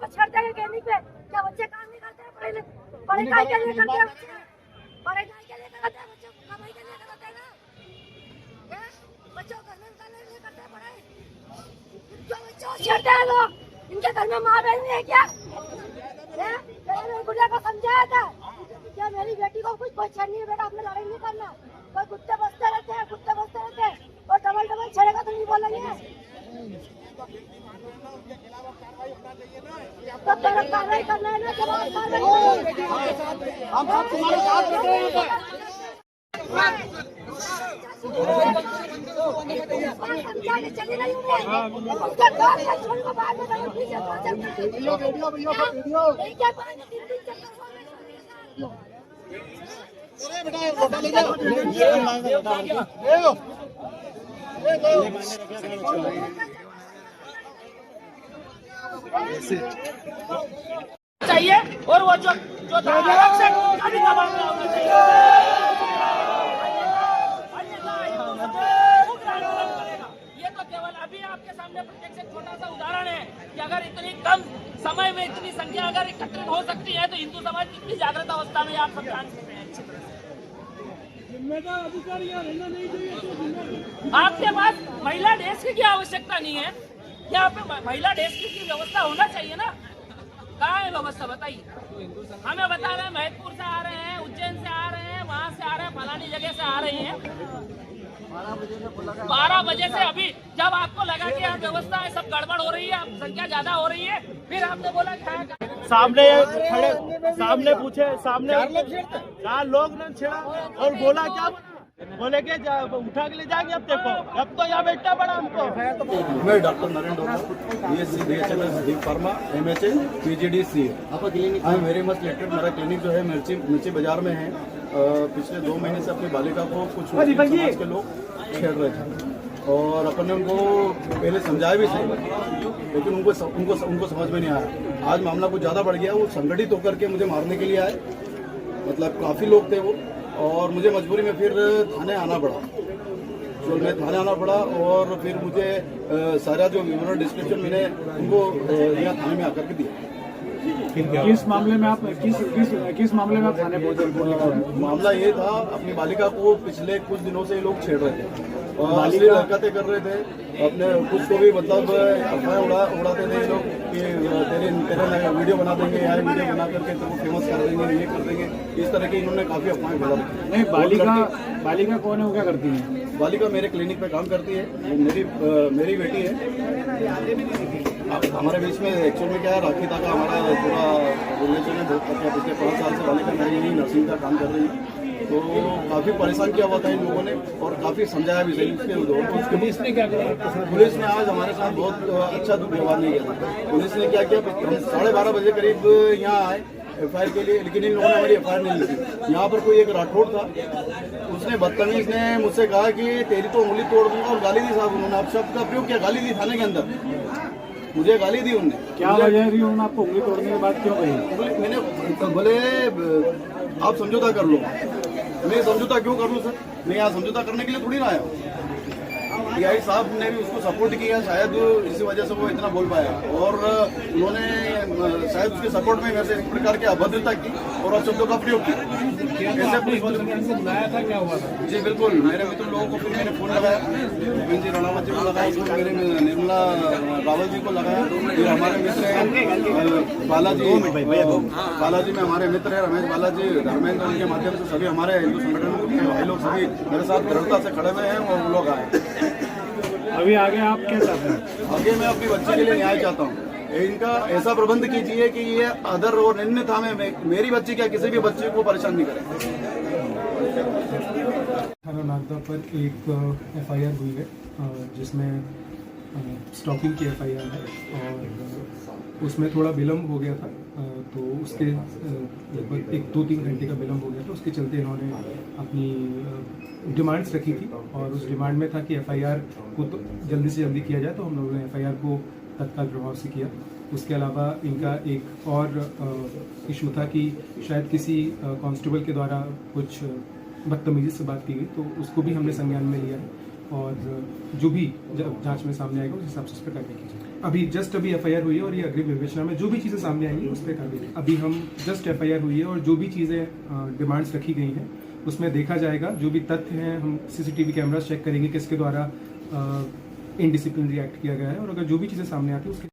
आपको छोड़ देंगे क्लिनिक पे? क्या बच्चे काम नहीं करते हैं? पढ़ाई के लिए करते हैं बच्चे, पढ़ाई के लिए करते हैं बच्चों को, कमाई के लिए करते हैं ना? बच्चों को घर में निकालने के लिए करते हैं पढ़ाई। जो बच्चों को छेड़ते हैं लोग, इनके घर में माँ बहन नहीं है क्या? मैंने गुड़िया को समझाया था क्या मेरी बेटी को कुछ छेड़नी है बेटा, आपने लड़ाई नहीं करना। कोई कुत्ते बसते रहते हैं और डबल छेड़ेगा तो नहीं बोलेंगे। तो तेरा कार्रवाई करना है ना, हम सब तुम्हारे साथ बैठे हैं। चली नहीं चाहिए और वो जो आरक्षण भी दबाना होना चाहिए। ये तो केवल अभी आपके सामने प्रत्यक्ष एक छोटा सा उदाहरण है कि अगर इतनी कम समय में इतनी संख्या अगर एकत्रित हो सकती है तो हिंदू समाज कितनी जागृत अवस्था में आप सब जान सकते हैं। जिम्मेदार अधिकारी रहना नहीं चाहिए। आपके पास महिला डेस्क की आवश्यकता नहीं है, यहाँ पे महिला डेस्क की व्यवस्था होना चाहिए ना। कहाँ है व्यवस्था बताइए? हमें बता रहे हैं महतपुर से आ रहे हैं, उज्जैन से आ रहे हैं, वहाँ से आ रहे हैं, फलानी जगह से आ रही हैं। 12 बजे से अभी जब आपको लगा कि यहाँ व्यवस्था है, सब गड़बड़ हो रही है, संख्या ज्यादा हो रही है, फिर आपने बोला सामने खड़े, सामने पूछे, सामने 4 लोग ने छेड़ा और बोला क्या? बोले के उठा के ले जाएंगे। अब देखो अब तो यहाँ बैठना पड़ा हमको। मैं doctor Narendra BSc BHMS D pharma MHA PGD CA। I am very much lettered. मेरा क्लिनिक जो है मिर्ची बाजार में है। पिछले 2 महीने से अपनी बालिका को कुछ मुस्लिम समाज के लोग छेड़ रहे थे और अपन ने उनको पहले समझाया भी सही, लेकिन उनको समझ में नहीं आया। आज मामला कुछ ज़्यादा बढ़ गया। वो संगठित होकर के मुझे मारने के लिए आए, मतलब काफ़ी लोग थे वो, और मुझे मजबूरी में फिर थाने आना पड़ा। तो मैं थाने आना पड़ा और फिर मुझे सारा जो विवरण डिस्क्रिप्शन मैंने उनको यहाँ थाने में आकर के दिया। किस मामले में आप किस मामले में आप थाने पहुंचे? मामला ये था, अपनी बालिका को पिछले कुछ दिनों से लोग छेड़ रहे थे और असली हरकतें कर रहे थे। अपने कुछ को भी मतलब अफवाहें उड़ाते थे लोग कि तेरे वीडियो बना देंगे, या वीडियो बना करके तेरे को फेमस कर देंगे, ये कर देंगे। इस तरह की इन्होंने काफी अफवाहें फैला रखी। नहीं, बालिका कौन है, वो क्या करती है? बालिका मेरे क्लिनिक पे काम करती है, मेरी बेटी है। हमारे बीच में एक्चुअल में क्या है, राखी तक हमारा पूरा रिलेशन है बहुत अच्छा। पिछले 5 साल से बालिका मेरी यही नर्सिंग का काम कर रही है। तो काफ़ी परेशान किया हुआ था इन लोगों ने और काफ़ी समझाया भी सही उसके उधर। उसके पुलिस ने क्या किया? पुलिस ने आज हमारे साथ बहुत अच्छा व्यवहार नहीं किया। पुलिस ने क्या किया, 12:30 बजे करीब यहाँ आए FIR के लिए, लेकिन इन लोगों ने हमारी FIR नहीं लिखी। यहाँ पर कोई एक राठौड़ था, उसने बदतमीज ने मुझसे कहा कि तेरी तो उंगली तोड़ दूंगा और गाली दी साहब। उन्होंने आप शब्द का प्रयोग किया, गाली दी थाने के अंदर, मुझे गाली दी उनने। क्या वजह रही उन्होंने आपको उंगली तोड़ने के बाद क्यों कही? मैंने बोले आप समझौता कर लो। मैं समझौता क्यों कर लूँ सर? मैं यहाँ समझौता करने के लिए थोड़ी ना आया हूँ। DI साहब ने भी उसको सपोर्ट किया, शायद इसी वजह से वो इतना बोल पाया। और उन्होंने शायद उसके सपोर्ट में मेरे से एक प्रकार की अभद्रता की और अपशब्दों का प्रयोग किया। ऐसे पुलिस बुलाया था, क्या हुआ था? जी बिल्कुल, मेरे मित्र लोगों को फिर मैंने फोन लगाया, गोविंद जी राणावत जी को लगाया, फिर मेरे निर्मला रावल जी को लगाया, फिर हमारे मित्र हैं बालाजी में हमारे मित्र हैं रमेश बालाजी, धर्मेंद्र, उनके माध्यम से सभी हमारे हिंदू संगठन के भाई लोग सभी मेरे साथ दृढ़ता से खड़े हुए हैं और वो लोग आए। अभी आगे आप क्या चाहते हैं? आगे मैं अपनी बच्ची के लिए न्याय चाहता हूँ। इनका ऐसा प्रबंध कीजिए कि ये अदर और अन्यथा में मेरी बच्ची क्या किसी भी बच्चे को परेशान नहीं करे। थाना नागदा पर एक FIR हुई है जिसमें स्टॉकिंग की FIR है और उसमें थोड़ा विलम्ब हो गया था। तो उसके लगभग 1-2-3 घंटे का विलम्ब हो गया था। उसके चलते इन्होंने अपनी डिमांड्स रखी थी और उस डिमांड में था कि FIR को तो जल्दी से जल्दी किया जाए, तो हम लोगों ने FIR को तत्काल प्रभाव से किया। उसके अलावा इनका एक और इशू था कि शायद किसी कांस्टेबल के द्वारा कुछ बदतमीजी से बात की गई, तो उसको भी हमने संज्ञान में लिया है और जो भी जांच में सामने आएगा उस हिसाब से उस पर कार्रवाई की जाएगी। अभी एफआईआर हुई है और ये अग्रिम विवेचना में जो भी चीज़ें सामने आएंगी उस पर कार्रवाई। अभी हम जस्ट एफआईआर हुई है और जो भी चीज़ें डिमांड्स रखी गई हैं उसमें देखा जाएगा। जो भी तथ्य हैं हम सीसीटीवी कैमरास चेक करेंगे किसके द्वारा इनडिसिप्लिनरी एक्ट किया गया है, और अगर जो भी चीज़ें सामने आती है उसके